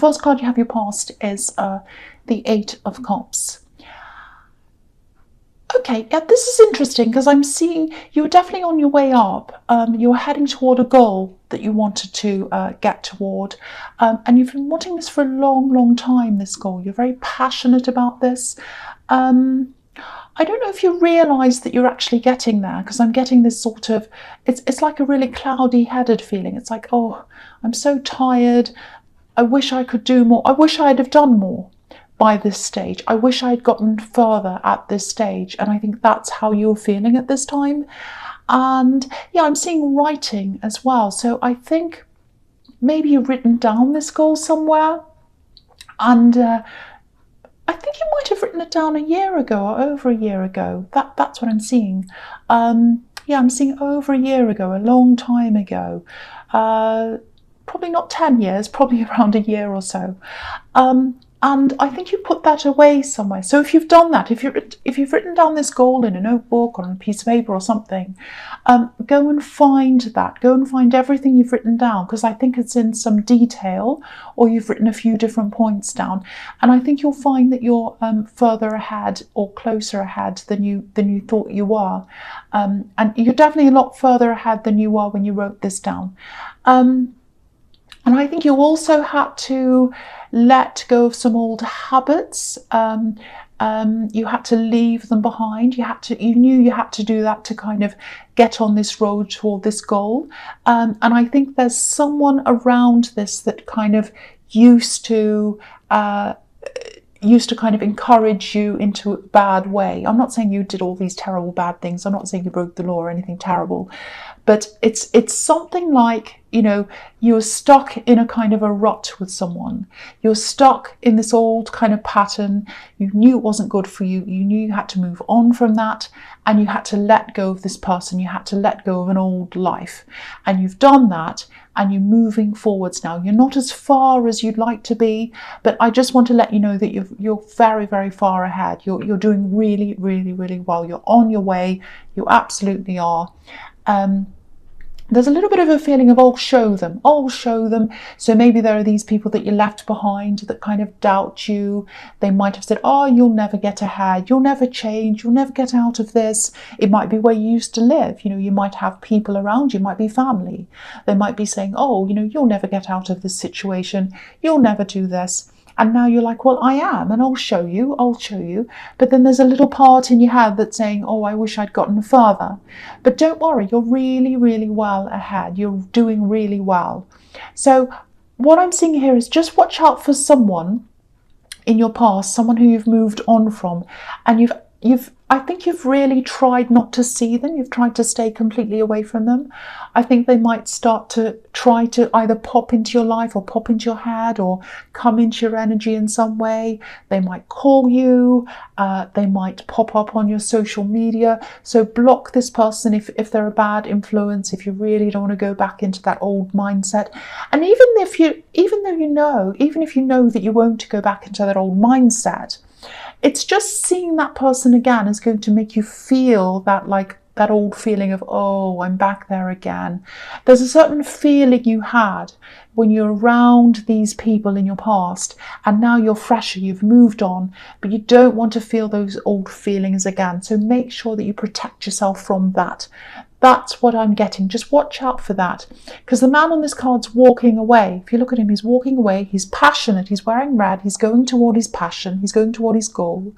first card you have your past is the Eight of Cups. Okay, yeah, this is interesting because I'm seeing you were definitely on your way up. You were heading toward a goal that you wanted to get toward. And you've been wanting this for a long, long time, this goal. You're very passionate about this. I don't know if you realise that you're actually getting there, because I'm getting this sort of, it's like a really cloudy-headed feeling. It's like, oh, I'm so tired. I wish I could do more. I wish I'd have done more by this stage. I wish I'd gotten further at this stage. And I think that's how you're feeling at this time. And yeah, I'm seeing writing as well. So I think maybe you've written down this goal somewhere. And I think you might have written it down a year ago or over a year ago. That's what I'm seeing. Yeah, I'm seeing over a year ago, a long time ago. Probably not 10 years, probably around a year or so. And I think you put that away somewhere. So if you've done that, if you've written down this goal in a notebook or on a piece of paper or something, go and find that. Go and find everything you've written down, because I think it's in some detail, or you've written a few different points down. And I think you'll find that you're further ahead or closer ahead than you thought you were. And you're definitely a lot further ahead than you were when you wrote this down. And I think you also had to let go of some old habits. You had to leave them behind. You knew you had to do that to kind of get on this road toward this goal. And I think there's someone around this that kind of used to kind of encourage you into a bad way. I'm not saying you did all these terrible bad things. I'm not saying you broke the law or anything terrible. But it's something like, you know, you're stuck in a kind of a rut with someone. You're stuck in this old kind of pattern. You knew it wasn't good for you. You knew you had to move on from that, and you had to let go of this person. You had to let go of an old life. And you've done that, and you're moving forwards now. You're not as far as you'd like to be, but I just want to let you know that you're very, very far ahead. You're doing really, really, really well. You're on your way. You absolutely are. There's a little bit of a feeling of, I'll show them. So maybe there are these people that you left behind that kind of doubt you. They might have said, oh, you'll never get ahead. You'll never change. You'll never get out of this. It might be where you used to live. You know, you might have people around you, might be family. They might be saying, oh, you know, you'll never get out of this situation. You'll never do this. And now you're like, well, I am, and I'll show you. But then there's a little part in your head that's saying, oh, I wish I'd gotten further. But don't worry, you're really, really well ahead. You're doing really well. So what I'm seeing here is just watch out for someone in your past, someone who you've moved on from, and I think you've really tried not to see them. You've tried to stay completely away from them. I think they might start to try to either pop into your life or pop into your head or come into your energy in some way. They might call you. They might pop up on your social media. So block this person if they're a bad influence, if you really don't want to go back into that old mindset. And even if you know that you won't go back into that old mindset, it's just seeing that person again is going to make you feel that, like, that old feeling of, oh, I'm back there again. There's a certain feeling you had when you're around these people in your past, and now you're fresher, you've moved on, but you don't want to feel those old feelings again. So make sure that you protect yourself from that. That's what I'm getting. Just watch out for that. Because the man on this card's walking away. If you look at him, he's walking away. He's passionate. He's wearing red. He's going toward his passion. He's going toward his goal.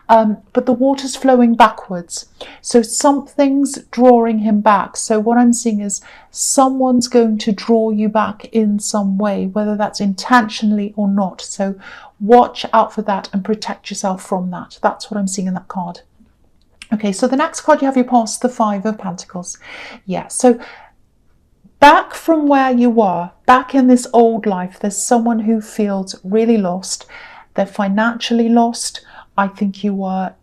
But the water's flowing backwards. So something's drawing him back. So what I'm seeing is someone's going to draw you back in some way, whether that's intentionally or not. So watch out for that and protect yourself from that. That's what I'm seeing in that card. Okay, so the next card you have your past, the Five of Pentacles. Yeah, so back from where you were, back in this old life, there's someone who feels really lost. They're financially lost. I think you were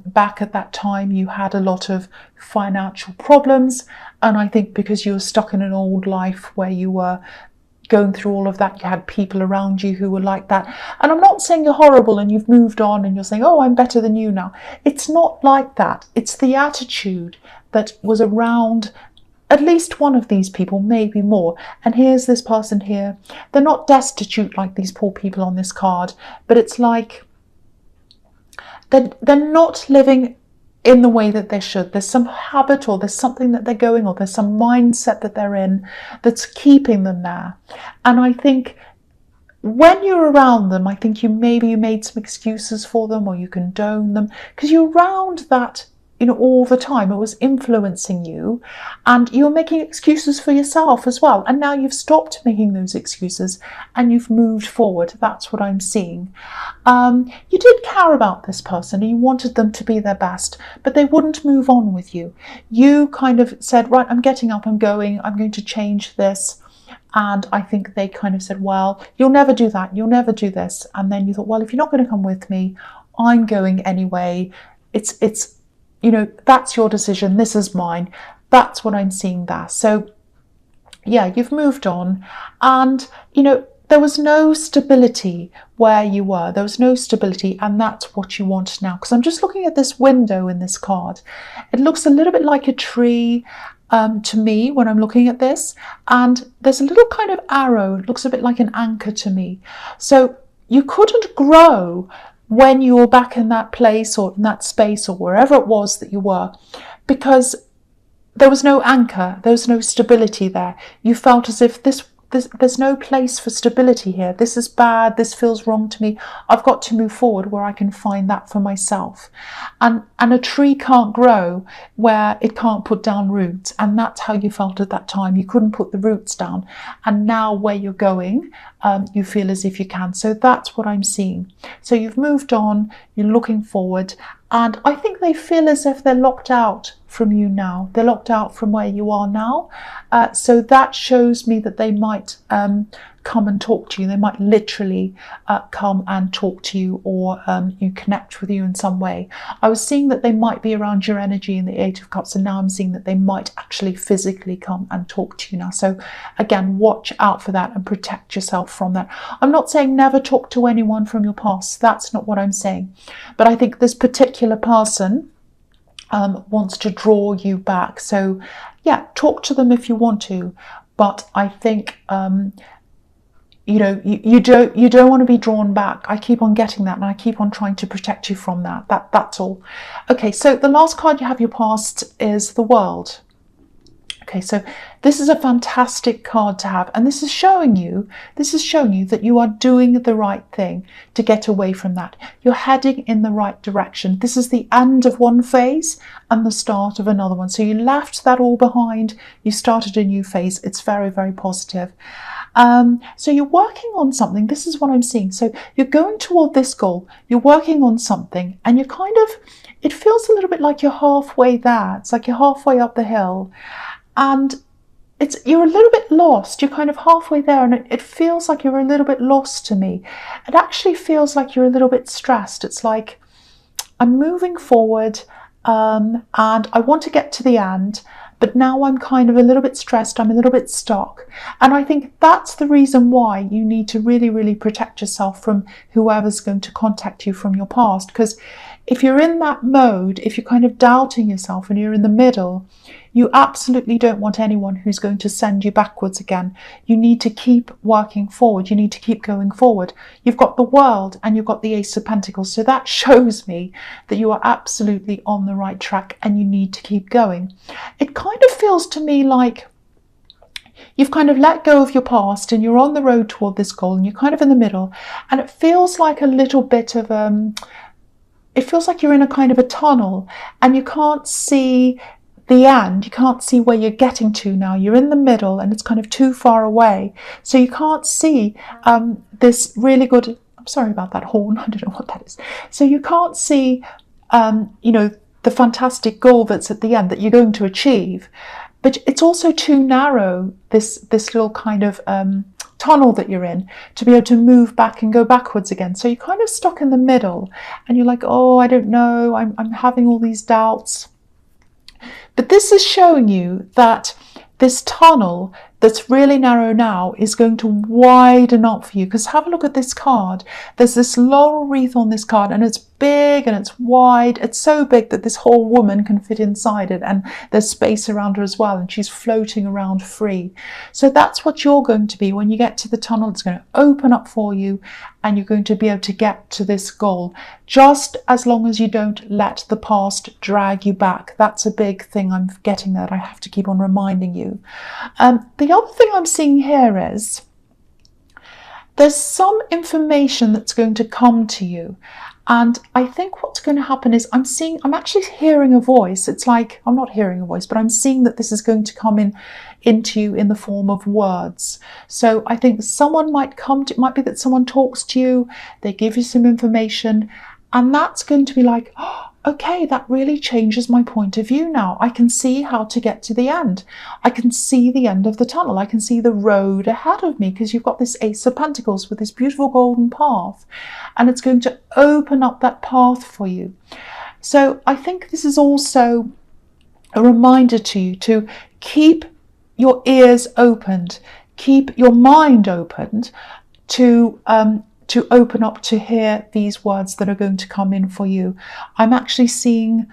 back at that time, you had a lot of financial problems. And I think because you were stuck in an old life where you were going through all of that, you had people around you who were like that. And I'm not saying you're horrible and you've moved on and you're saying, oh, I'm better than you now. It's not like that. It's the attitude that was around at least one of these people, maybe more. And here's this person here. They're not destitute like these poor people on this card, but it's like they're not living in the way that they should. There's some habit, or there's something that they're going, or there's some mindset that they're in that's keeping them there. And I think when you're around them, I think you made some excuses for them, or you condone them, because you're around that, you know, all the time. It was influencing you, and you're making excuses for yourself as well. And now you've stopped making those excuses and you've moved forward. That's what I'm seeing. You did care about this person and you wanted them to be their best, but they wouldn't move on with you. You kind of said, right, I'm getting up, I'm going to change this. And I think they kind of said, well, you'll never do that, you'll never do this. And then you thought, well, if you're not going to come with me, I'm going anyway. It's you know, that's your decision, this is mine. That's what I'm seeing there. So yeah, you've moved on, and you know, there was no stability where you were. There was no stability, and that's what you want now. Because I'm just looking at this window in this card. It looks a little bit like a tree to me when I'm looking at this, and there's a little kind of arrow. It looks a bit like an anchor to me. So you couldn't grow when you were back in that place or in that space or wherever it was that you were, because there was no anchor, there was no stability there. You felt as if there's no place for stability here. This is bad, this feels wrong to me. I've got to move forward where I can find that for myself. And a tree can't grow where it can't put down roots. And that's how you felt at that time. You couldn't put the roots down. And now where you're going, you feel as if you can. So that's what I'm seeing. So you've moved on, you're looking forward, and I think they feel as if they're locked out from you now. They're locked out from where you are now. So that shows me that they might come and talk to you. They might literally come and talk to you, or you connect with you in some way. I was seeing that they might be around your energy in the Eight of Cups, and now I'm seeing that they might actually physically come and talk to you now. So again, watch out for that and protect yourself from that. I'm not saying never talk to anyone from your past. That's not what I'm saying. But I think this particular person wants to draw you back. So yeah, talk to them if you want to, but I think you know, you don't want to be drawn back. I keep on getting that, and I keep on trying to protect you from that. That's all. Okay, so the last card you have your past is the World. Okay, so this is a fantastic card to have, and this is showing you that you are doing the right thing to get away from that. You're heading in the right direction. This is the end of one phase and the start of another one. So you left that all behind, you started a new phase. It's very, very positive. So you're working on something. This is what I'm seeing. So you're going toward this goal, you're working on something, and you're kind of, it feels a little bit like you're halfway there. It's like you're halfway up the hill, and you're a little bit lost. You're kind of halfway there, and it feels like you're a little bit lost to me. It actually feels like you're a little bit stressed. It's like, I'm moving forward, and I want to get to the end, but now I'm kind of a little bit stressed, I'm a little bit stuck. And I think that's the reason why you need to really, really protect yourself from whoever's going to contact you from your past. Because if you're in that mode, if you're kind of doubting yourself and you're in the middle, you absolutely don't want anyone who's going to send you backwards again. You need to keep working forward. You need to keep going forward. You've got the World and you've got the Ace of Pentacles. So that shows me that you are absolutely on the right track and you need to keep going. It kind of feels to me like you've kind of let go of your past and you're on the road toward this goal, and you're kind of in the middle, and it feels like a little bit of it feels like you're in a kind of a tunnel and you can't see the end. You can't see where you're getting to now. You're in the middle and it's kind of too far away. So you can't see this really good, I'm sorry about that horn, I don't know what that is. So you can't see, you know, the fantastic goal that's at the end that you're going to achieve. But it's also too narrow, this little kind of tunnel that you're in, to be able to move back and go backwards again. So you're kind of stuck in the middle and you're like, oh, I don't know, I'm having all these doubts. But this is showing you that this tunnel that's really narrow now is going to widen up for you. Because have a look at this card. There's this laurel wreath on this card, and it's big and it's wide. It's so big that this whole woman can fit inside it, and there's space around her as well, and she's floating around free. So that's what you're going to be when you get to the tunnel. It's going to open up for you, and you're going to be able to get to this goal, just as long as you don't let the past drag you back. That's a big thing I'm getting that I have to keep on reminding you. The other thing I'm seeing here is there's some information that's going to come to you. And I think what's going to happen is I'm actually hearing a voice. It's like, I'm not hearing a voice, but I'm seeing that this is going to come into you in the form of words. So I think someone might it might be that someone talks to you, they give you some information, and that's going to be like, oh, okay, that really changes my point of view now. I can see how to get to the end. I can see the end of the tunnel. I can see the road ahead of me, because you've got this Ace of Pentacles with this beautiful golden path, and it's going to open up that path for you. So I think this is also a reminder to you to keep your ears opened, keep your mind opened to open up to hear these words that are going to come in for you. I'm actually seeing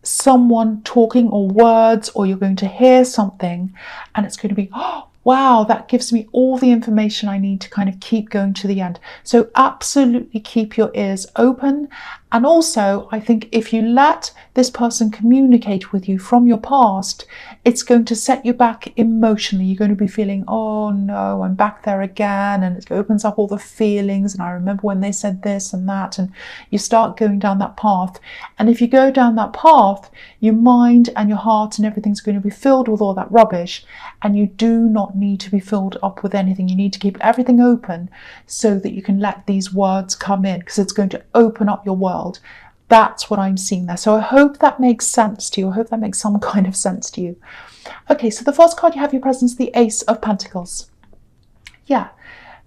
someone talking, or words, or you're going to hear something, and it's going to be, oh, wow, that gives me all the information I need to kind of keep going to the end. So absolutely keep your ears open. And also, I think if you let this person communicate with you from your past, it's going to set you back emotionally. You're going to be feeling, oh no, I'm back there again. And it opens up all the feelings. And I remember when they said this and that. And you start going down that path. And if you go down that path, your mind and your heart and everything's going to be filled with all that rubbish. And you do not need to be filled up with anything. You need to keep everything open so that you can let these words come in, because it's going to open up your world. That's what I'm seeing there. So I hope that makes sense to you. I hope that makes some kind of sense to you. Okay, so the first card you have your presence, the Ace of Pentacles. Yeah,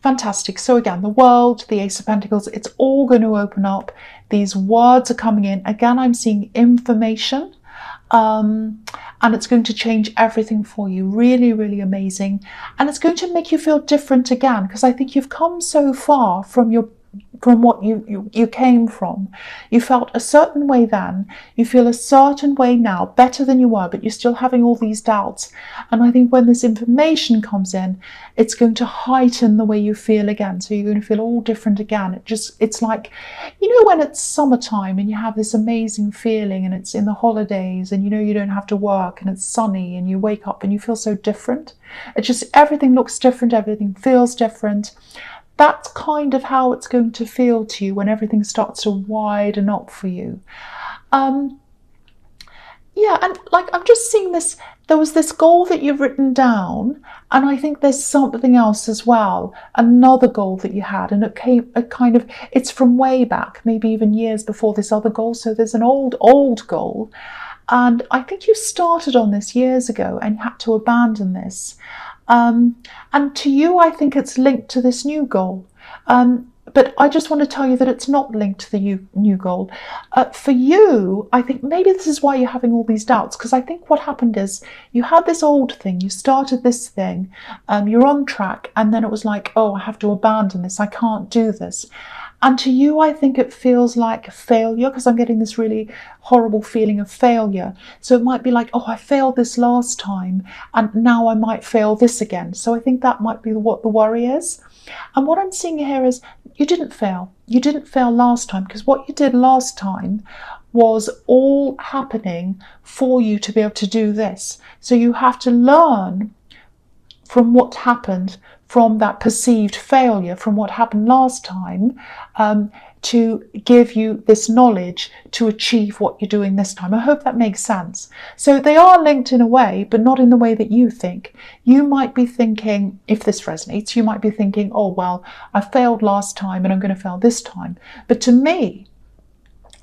fantastic. So again, the world, the Ace of Pentacles, it's all going to open up. These words are coming in. Again, I'm seeing information. And it's going to change everything for you. Really, really amazing. And it's going to make you feel different again, because I think you've come so far from what you came from. You felt a certain way then, you feel a certain way now, better than you were, but you're still having all these doubts. And I think when this information comes in, it's going to heighten the way you feel again. So you're going to feel all different again. It's like, you know, when it's summertime and you have this amazing feeling, and it's in the holidays, and you know you don't have to work, and it's sunny, and you wake up and you feel so different. It's just, everything looks different, everything feels different. That's kind of how it's going to feel to you when everything starts to widen up for you. Yeah, and like, I'm just seeing this, there was this goal that you've written down, and I think there's something else as well, another goal that you had, and it's from way back, maybe even years before this other goal. So there's an old goal, and I think you started on this years ago and you had to abandon this. And to you, I think it's linked to this new goal. But I just want to tell you that it's not linked to the new goal. For you, I think maybe this is why you're having all these doubts, because I think what happened is you had this old thing, you started this thing, you're on track, and then it was like, oh, I have to abandon this, I can't do this. And to you, I think it feels like failure, because I'm getting this really horrible feeling of failure. So it might be like, oh, I failed this last time, and now I might fail this again. So I think that might be what the worry is. And what I'm seeing here is you didn't fail. You didn't fail last time, because what you did last time was all happening for you to be able to do this. So you have to learn from what happened, from that perceived failure, from what happened last time, to give you this knowledge to achieve what you're doing this time. I hope that makes sense. So they are linked in a way, but not in the way that you think. You might be thinking, if this resonates, you might be thinking, oh, well, I failed last time and I'm going to fail this time. But to me,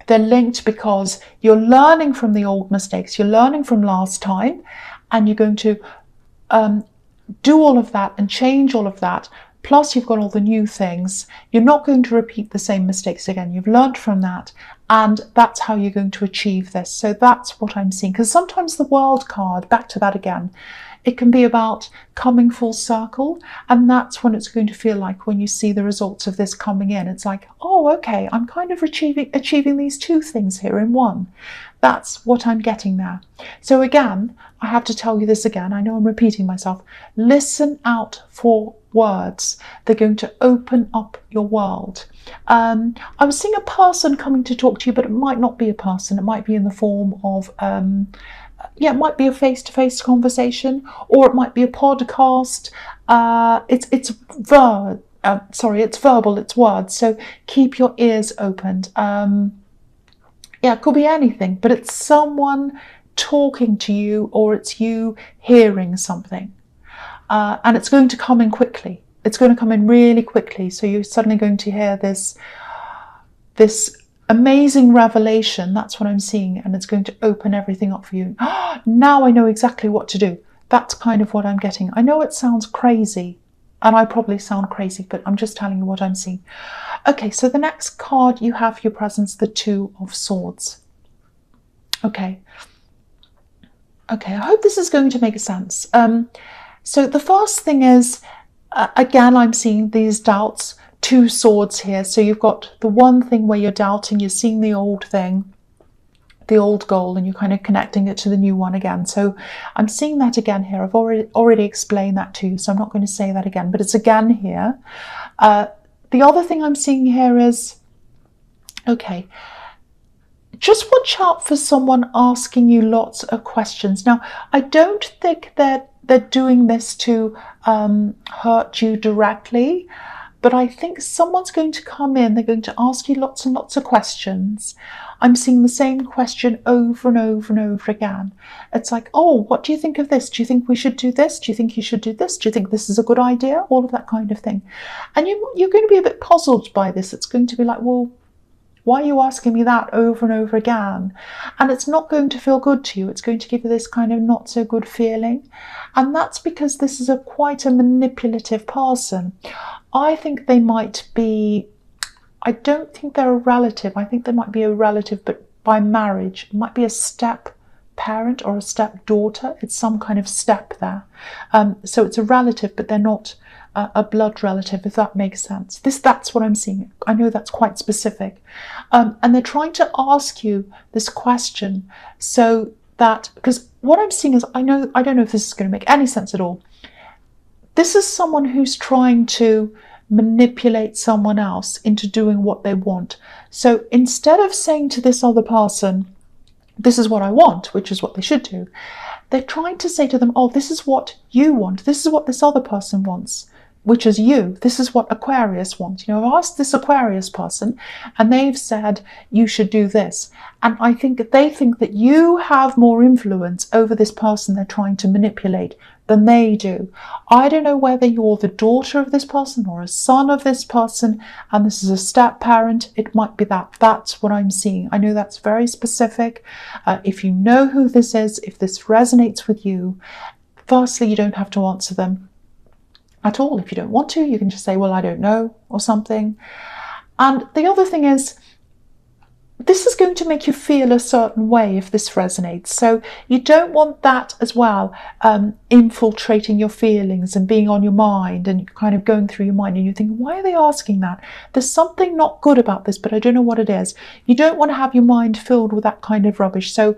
they're linked because you're learning from the old mistakes, you're learning from last time, and you're going to do all of that and change all of that. Plus you've got all the new things. You're not going to repeat the same mistakes again. You've learned from that, and that's how you're going to achieve this. So that's what I'm seeing. Because sometimes the World card, back to that again, It can be about coming full circle, and that's when it's going to feel like when you see the results of this coming in. It's like, oh, okay, I'm kind of achieving these two things here in one. That's what I'm getting there. So again, I have to tell you this again. I know I'm repeating myself. Listen out for words. They're going to open up your world. I was seeing a person coming to talk to you, but it might not be a person. It might be in the form of it might be a face-to-face conversation, or it might be a podcast. It's verbal, it's words. So keep your ears opened. It could be anything, but it's someone talking to you, or it's you hearing something. And it's going to come in quickly. It's going to come in really quickly. So you're suddenly going to hear this amazing revelation. That's what I'm seeing. And it's going to open everything up for you. Now I know exactly what to do. That's kind of what I'm getting. I know it sounds crazy, and I probably sound crazy, but I'm just telling you what I'm seeing. Okay, so the next card you have your presence, the Two of Swords. Okay, I hope this is going to make sense. So the first thing is, again, I'm seeing these doubts, two swords here. So you've got the one thing where you're doubting, you're seeing the old thing, the old goal, and you're kind of connecting it to the new one again. So I'm seeing that again here. I've already explained that to you, so I'm not going to say that again, but it's again here. The other thing I'm seeing here is, okay, just watch out for someone asking you lots of questions. Now, I don't think that they're doing this to hurt you directly, but I think someone's going to come in, they're going to ask you lots and lots of questions. I'm seeing the same question over and over and over again. It's like, oh, what do you think of this? Do you think we should do this? Do you think you should do this? Do you think this is a good idea? All of that kind of thing. And you're going to be a bit puzzled by this. It's going to be like, well, why are you asking me that over and over again? And it's not going to feel good to you. It's going to give you this kind of not so good feeling. And that's because this is quite a manipulative person. I think they might be, I don't think they're a relative. I think they might be a relative, but by marriage. It might be a step parent or a step daughter. It's some kind of step there. So it's a relative, but they're not a blood relative, if that makes sense. That's what I'm seeing. I know that's quite specific. And they're trying to ask you this question so that, because what I'm seeing is, I don't know if this is going to make any sense at all. This is someone who's trying to manipulate someone else into doing what they want. So instead of saying to this other person, this is what I want, which is what they should do, they're trying to say to them, oh, this is what you want. This is what this other person wants, which is you. This is what Aquarius wants. I've asked this Aquarius person and they've said you should do this. And I think they think that you have more influence over this person they're trying to manipulate than they do. I don't know whether you're the daughter of this person or a son of this person, and this is a step parent. It might be that. That's what I'm seeing. I know that's very specific. If you know who this is, if this resonates with you, firstly, you don't have to answer them at all. If you don't want to, you can just say, well, I don't know, or something. And the other thing is, this is going to make you feel a certain way if this resonates. So you don't want that as well, infiltrating your feelings and being on your mind and kind of going through your mind, and you think, why are they asking that? There's something not good about this, but I don't know what it is. You don't want to have your mind filled with that kind of rubbish. So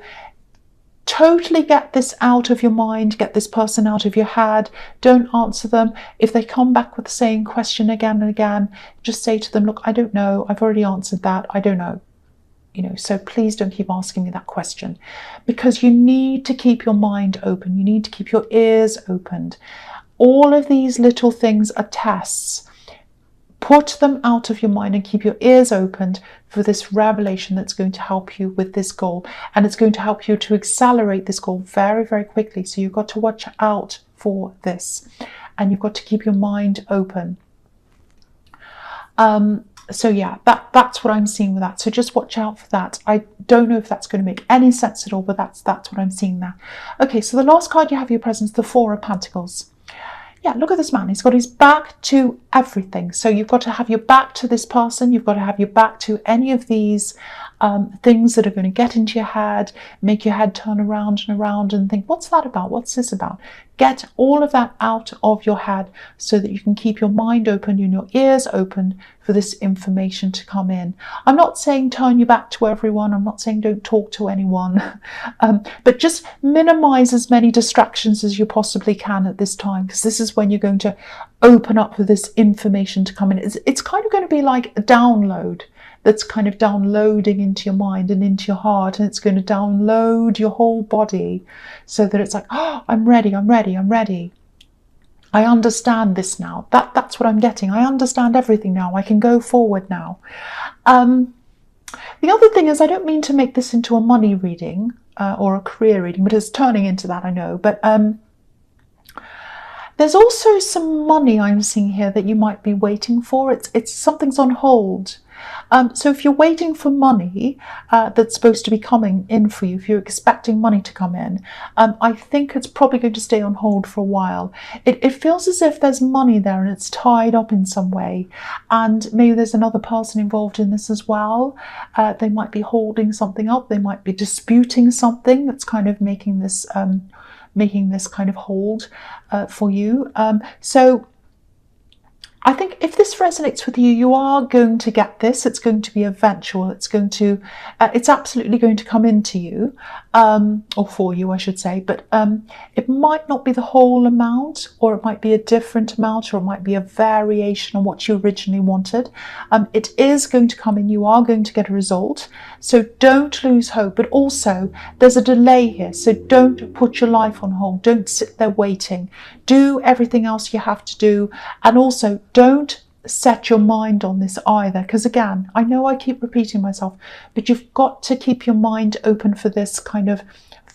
totally get this out of your mind, get this person out of your head. Don't answer them. If they come back with the same question again and again, just say to them, look, I don't know. I've already answered that. I don't know. So please don't keep asking me that question, because you need to keep your mind open. You need to keep your ears opened. All of these little things are tests. Put them out of your mind and keep your ears opened for this revelation that's going to help you with this goal. And it's going to help you to accelerate this goal very, very quickly. So you've got to watch out for this, and you've got to keep your mind open. So yeah, that's what I'm seeing with that. So just watch out for that. I don't know if that's going to make any sense at all, but that's what I'm seeing there. Okay, so the last card you have your presence, the Four of Pentacles. Yeah, look at this man. He's got his back to everything. So you've got to have your back to this person. You've got to have your back to any of these things that are going to get into your head, make your head turn around and around and think, what's that about? What's this about? Get all of that out of your head so that you can keep your mind open and your ears open for this information to come in. I'm not saying turn your back to everyone. I'm not saying don't talk to anyone. But just minimize as many distractions as you possibly can at this time, because this is when you're going to open up for this information to come in. It's kind of going to be like a download that's kind of downloading into your mind and into your heart, and it's going to download your whole body so that it's like, oh, I'm ready, I'm ready, I'm ready. I understand this now. That's what I'm getting. I understand everything now. I can go forward now. The other thing is, I don't mean to make this into a money reading or a career reading, but it's turning into that, I know. But there's also some money I'm seeing here that you might be waiting for. It's something's on hold. So if you're waiting for money that's supposed to be coming in for you, if you're expecting money to come in, I think it's probably going to stay on hold for a while. It feels as if there's money there and it's tied up in some way, and maybe there's another person involved in this as well. They might be holding something up. They might be disputing something that's kind of making this kind of hold for you. So I think if this resonates with you, you are going to get this. It's going to be eventual. It's absolutely going to come into you, or for you, I should say. But it might not be the whole amount, or it might be a different amount, or it might be a variation on what you originally wanted. It is going to come in. You are going to get a result. So don't lose hope. But also, there's a delay here. So don't put your life on hold. Don't sit there waiting. Do everything else you have to do. And also, don't set your mind on this either, because again, I know I keep repeating myself, but you've got to keep your mind open for this kind of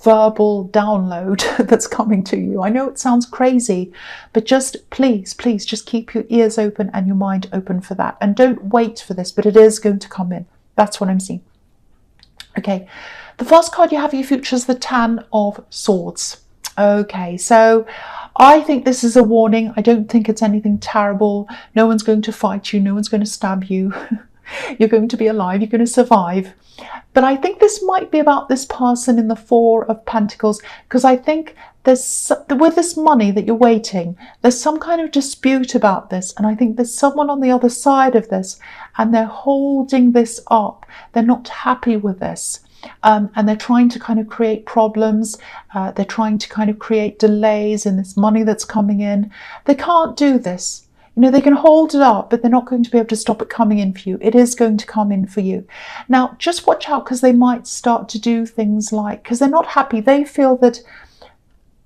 verbal download that's coming to you. I know it sounds crazy, but just please just keep your ears open and your mind open for that, and don't wait for this, but it is going to come in. That's what I'm seeing. Okay, the first card you have for your future is the Ten of Swords. Okay, so I think this is a warning. I don't think it's anything terrible. No one's going to fight you. No one's going to stab you. You're going to be alive. You're going to survive. But I think this might be about this person in the Four of Pentacles, because I think there's, with this money that you're waiting, there's some kind of dispute about this. And I think there's someone on the other side of this, and they're holding this up. They're not happy with this. And they're trying to kind of create problems. They're trying to kind of create delays in this money that's coming in. They can't do this. You know, they can hold it up, but they're not going to be able to stop it coming in for you. It is going to come in for you. Now, just watch out, because they might start to do things like, because they're not happy. They feel that,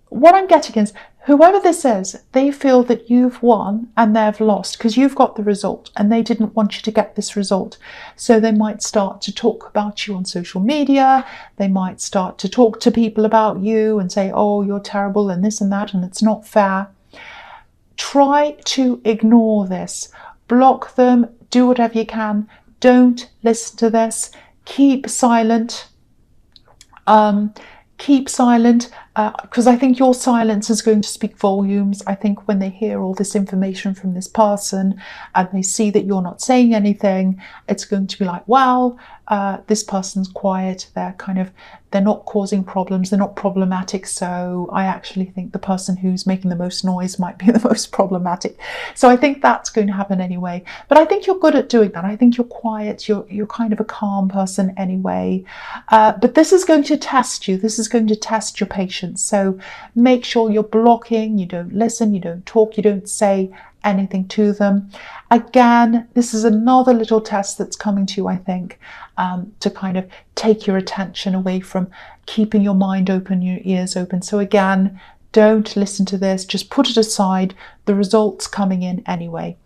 what I'm getting is, whoever this is, they feel that you've won and they've lost, because you've got the result and they didn't want you to get this result. So they might start to talk about you on social media. They might start to talk to people about you and say, oh, you're terrible and this and that, and it's not fair. Try to ignore this. Block them. Do whatever you can. Don't listen to this. Keep silent. Keep silent, because I think your silence is going to speak volumes. I think when they hear all this information from this person and they see that you're not saying anything, it's going to be like, well, this person's quiet. They're not causing problems. They're not problematic. So I actually think the person who's making the most noise might be the most problematic. So I think that's going to happen anyway. But I think you're good at doing that. I think you're quiet. You're kind of a calm person anyway. But this is going to test you. This is going to test your patience. So make sure you're blocking. You don't listen. You don't talk. You don't say anything to them. Again, this is another little test that's coming to you, I think, to kind of take your attention away from keeping your mind open, your ears open. So again, don't listen to this. Just put it aside. The result's coming in anyway.